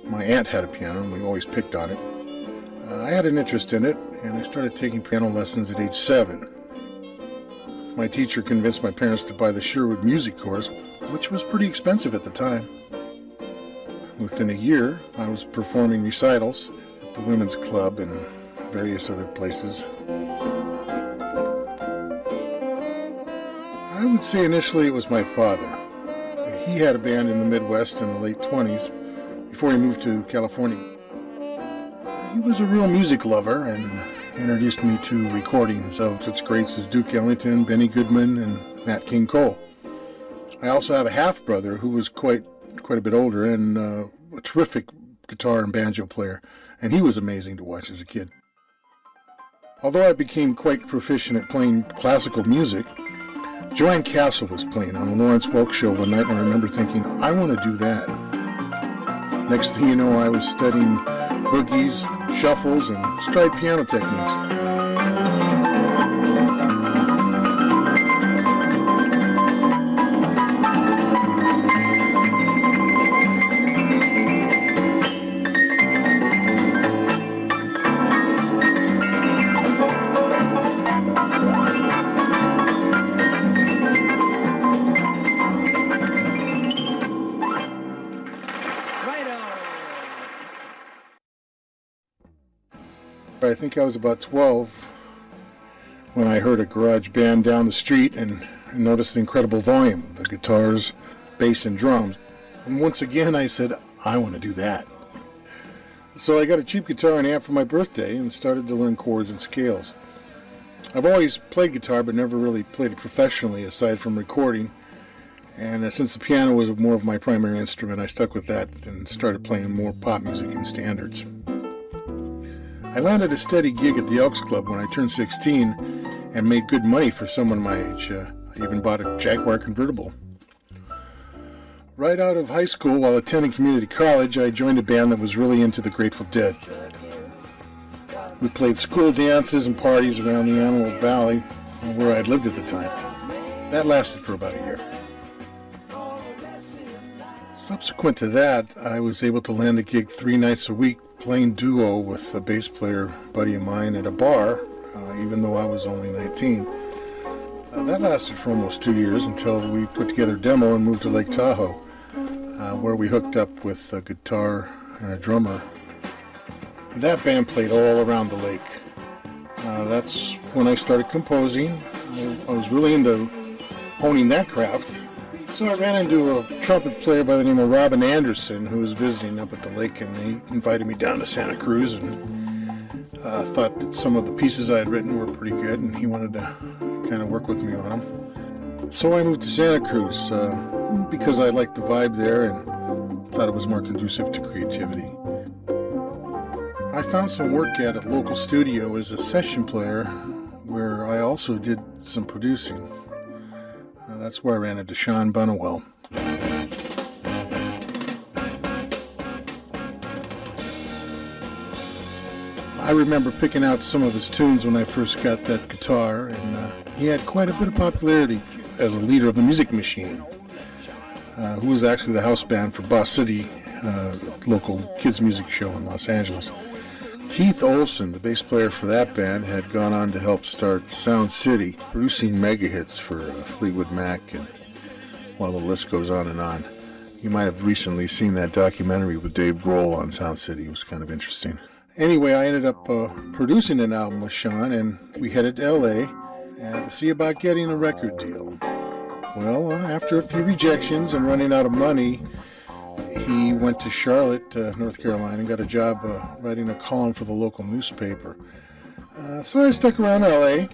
My aunt had a piano, and we always picked on it. I had an interest in it, and I started taking piano lessons at age 7. My teacher convinced my parents to buy the Sherwood music course, which was pretty expensive at the time. Within a year, I was performing recitals at the Women's Club and various other places. I would say initially it was my father. He had a band in the Midwest in the late 20s before he moved to California. He was a real music lover and introduced me to recordings of such greats as Duke Ellington, Benny Goodman, and Nat King Cole. I also have a half-brother who was quite a bit older and a terrific guitar and banjo player, and he was amazing to watch as a kid. Although I became quite proficient at playing classical music, Joanne Castle was playing on the Lawrence Welk show one night, and I remember thinking, I want to do that. Next thing you know, I was studying boogies, shuffles, and stride piano techniques. I think I was about 12 when I heard a garage band down the street and noticed the incredible volume of the guitars, bass, and drums. And once again I said, I want to do that. So I got a cheap guitar and amp for my birthday and started to learn chords and scales. I've always played guitar but never really played it professionally aside from recording. And since the piano was more of my primary instrument, I stuck with that and started playing more pop music and standards. I landed a steady gig at the Elks Club when I turned 16 and made good money for someone my age. I even bought a Jaguar convertible. Right out of high school, while attending community college, I joined a band that was really into the Grateful Dead. We played school dances and parties around the Antelope Valley, where I'd lived at the time. That lasted for about a year. Subsequent to that, I was able to land a gig 3 nights a week playing duo with a bass player buddy of mine at a bar, even though I was only 19. That lasted for almost 2 years until we put together a demo and moved to Lake Tahoe, where we hooked up with a guitar and a drummer. That band played all around the lake. That's when I started composing. I was really into honing that craft. So I ran into a trumpet player by the name of Robin Anderson who was visiting up at the lake, and he invited me down to Santa Cruz and thought that some of the pieces I had written were pretty good, and he wanted to kind of work with me on them. So I moved to Santa Cruz because I liked the vibe there and thought it was more conducive to creativity. I found some work at a local studio as a session player where I also did some producing. That's where I ran into Sean Bunnewell. I remember picking out some of his tunes when I first got that guitar, and he had quite a bit of popularity as a leader of the Music Machine, who was actually the house band for Boss City, local kids' music show in Los Angeles. Keith Olsen, the bass player for that band, had gone on to help start Sound City, producing mega hits for Fleetwood Mac, and well, the list goes on and on. You might have recently seen that documentary with Dave Grohl on Sound City. It was kind of interesting. Anyway, I ended up producing an album with Sean, and we headed to L.A. To see about getting a record deal. Well, after a few rejections and running out of money, he went to Charlotte, North Carolina, and got a job writing a column for the local newspaper. So I stuck around L.A.,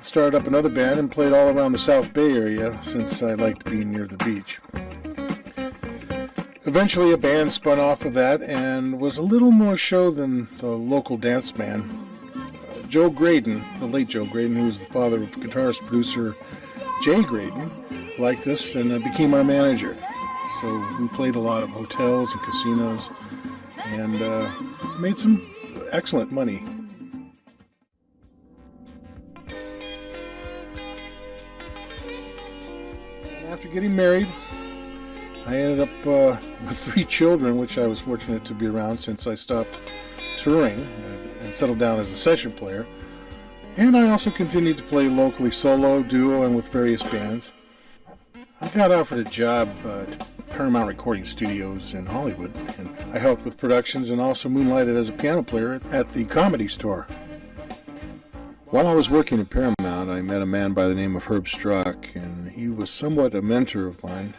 started up another band, and played all around the South Bay area since I liked being near the beach. Eventually a band spun off of that and was a little more show than the local dance band. Joe Graydon, the late Joe Graydon, who was the father of guitarist-producer Jay Graydon, liked us and became our manager. So we played a lot of hotels and casinos and made some excellent money. After getting married, I ended up with 3 children, which I was fortunate to be around since I stopped touring and settled down as a session player. And I also continued to play locally solo, duo, and with various bands. I got offered a job at Paramount Recording Studios in Hollywood, and I helped with productions and also moonlighted as a piano player at the Comedy Store. While I was working at Paramount, I met a man by the name of Herb Strock, and he was somewhat a mentor of mine,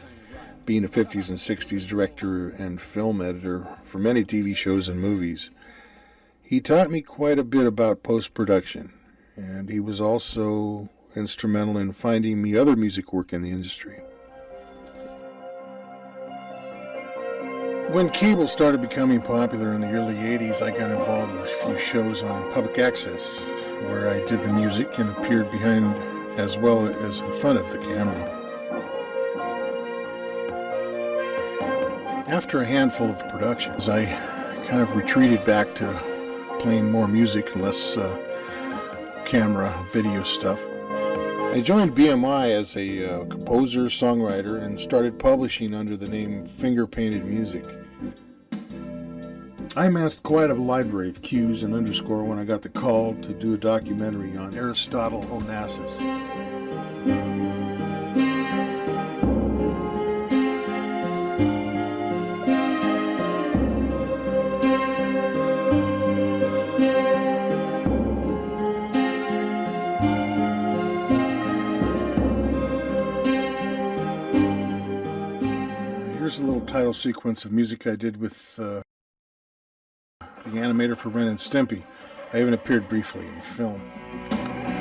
being a 50s and 60s director and film editor for many TV shows and movies. He taught me quite a bit about post-production, and he was also instrumental in finding me other music work in the industry. When cable started becoming popular in the early 80s, I got involved with a few shows on public access, where I did the music and appeared behind as well as in front of the camera. After a handful of productions, I kind of retreated back to playing more music and less camera, video stuff. I joined BMI as a composer, songwriter, and started publishing under the name Finger Painted Music. I amassed quite a library of cues and underscore when I got the call to do a documentary on Aristotle Onassis. Here's a little title sequence of music I did with the animator for Ren and Stimpy. I even appeared briefly in the film.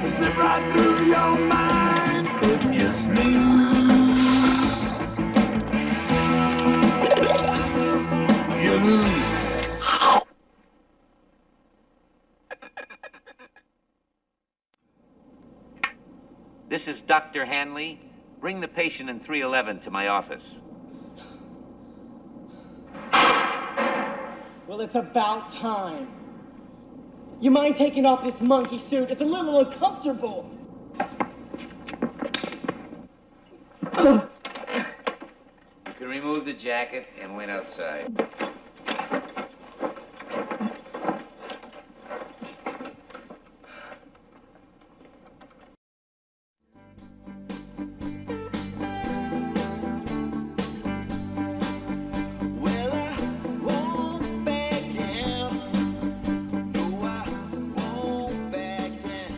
Slip right through your mind if you snooze. You lose. This is Dr. Hanley. Bring the patient in 311 to my office. Well, it's about time. You mind taking off this monkey suit? It's a little uncomfortable. You can remove the jacket and wait outside.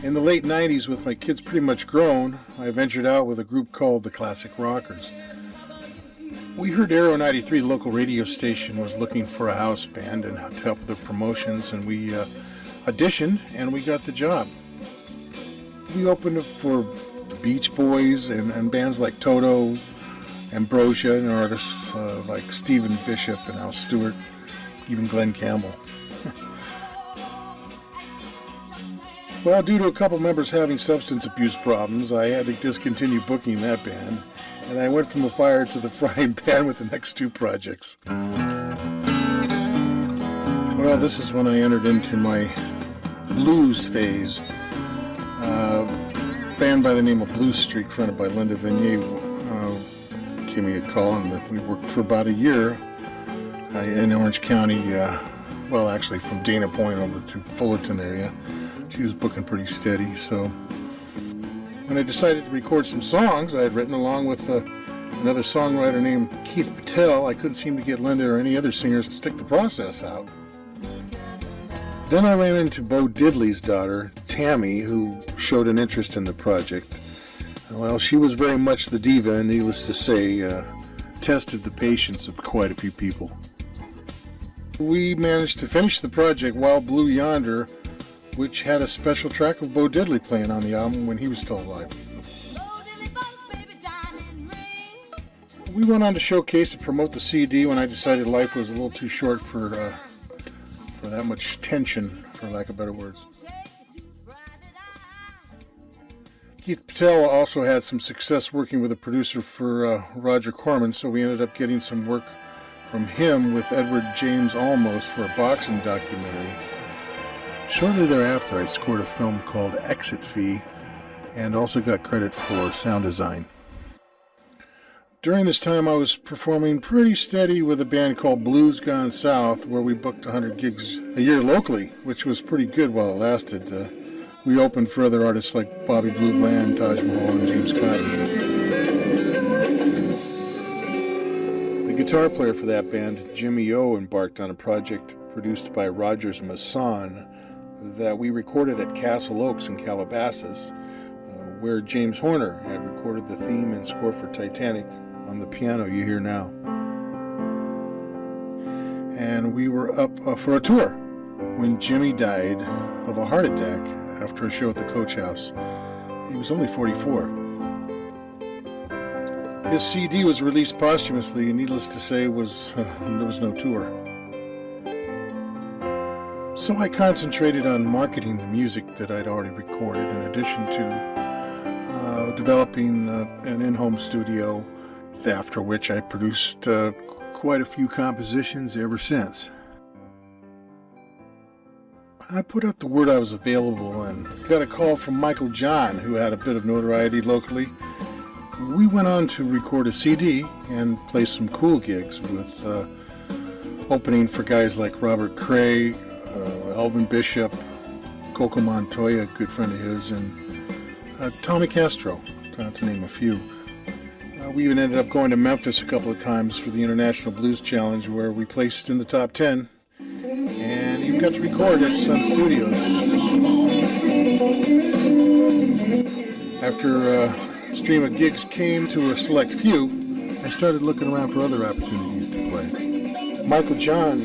In the late 90s, with my kids pretty much grown, I ventured out with a group called the Classic Rockers. We heard Aero 93, the local radio station, was looking for a house band and to help with the promotions, and we auditioned and we got the job. We opened up for the Beach Boys and bands like Toto, Ambrosia, and artists like Stephen Bishop and Al Stewart, even Glenn Campbell. Well, due to a couple members having substance abuse problems, I had to discontinue booking that band, and I went from the fire to the frying pan with the next 2 projects. Well, this is when I entered into my blues phase. A band by the name of Blues Streak, fronted by Linda Vanier, gave me a call, and we worked for about a year in Orange County, well, actually from Dana Point over to Fullerton area. She was booking pretty steady, so when I decided to record some songs I had written along with another songwriter named Keith Patel, I couldn't seem to get Linda or any other singers to stick the process out. Then I ran into Bo Diddley's daughter, Tammy, who showed an interest in the project. Well, she was very much the diva, and needless to say, tested the patience of quite a few people. We managed to finish the project While Blue Yonder, which had a special track of Bo Diddley playing on the album when he was still alive. We went on to showcase and promote the CD when I decided life was a little too short for that much tension, for lack of better words. Keith Patel also had some success working with a producer for Roger Corman, so we ended up getting some work from him with Edward James Olmos for a boxing documentary. Shortly thereafter, I scored a film called Exit Fee and also got credit for sound design. During this time, I was performing pretty steady with a band called Blues Gone South, where we booked 100 gigs a year locally, which was pretty good while it lasted. We opened for other artists like Bobby Blue Bland, Taj Mahal, and James Cotton. The guitar player for that band, Jimmy O, embarked on a project produced by Rogers Masson that we recorded at Castle Oaks in Calabasas, where James Horner had recorded the theme and score for Titanic on the piano you hear now. And we were up for a tour when Jimmy died of a heart attack after a show at the Coach House. He was only 44. His CD was released posthumously, and needless to say, there was no tour. So I concentrated on marketing the music that I'd already recorded, in addition to developing an in-home studio, after which I produced quite a few compositions ever since. I put out the word I was available and got a call from Michael John, who had a bit of notoriety locally. We went on to record a CD and play some cool gigs with opening for guys like Robert Cray, Elvin Bishop, Coco Montoya, a good friend of his, and Tommy Castro, to name a few. We even ended up going to Memphis a couple of times for the International Blues Challenge, where we placed in the top 10, and even got to record at Sun Studios. After a stream of gigs came to a select few, I started looking around for other opportunities to play. Michael John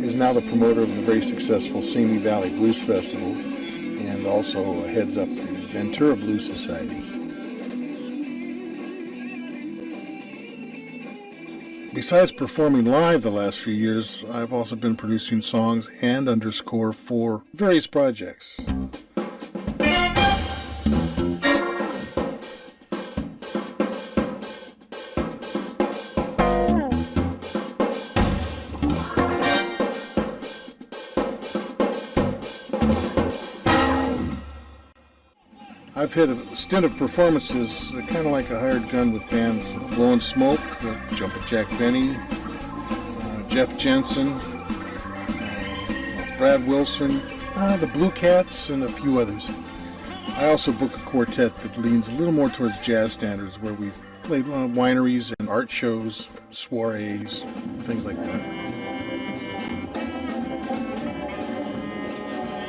is now the promoter of the very successful Simi Valley Blues Festival, and also heads up the Ventura Blues Society. Besides performing live the last few years, I've also been producing songs and underscore for various projects. I've hit a stint of performances, kind of like a hired gun, with bands Blowin' Smoke, Jumpin' Jack Benny, Jeff Jensen, Brad Wilson, the Blue Cats, and a few others. I also book a quartet that leans a little more towards jazz standards, where we've played wineries and art shows, soirees, things like that.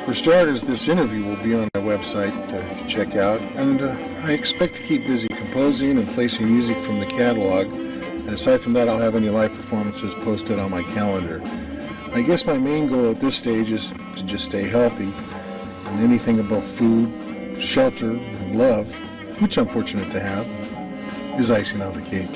For starters, this interview will be on my website to check out, and I expect to keep busy composing and placing music from the catalog, and aside from that, I'll have any live performances posted on my calendar. I guess my main goal at this stage is to just stay healthy, and anything above food, shelter, and love, which I'm fortunate to have, is icing on the cake.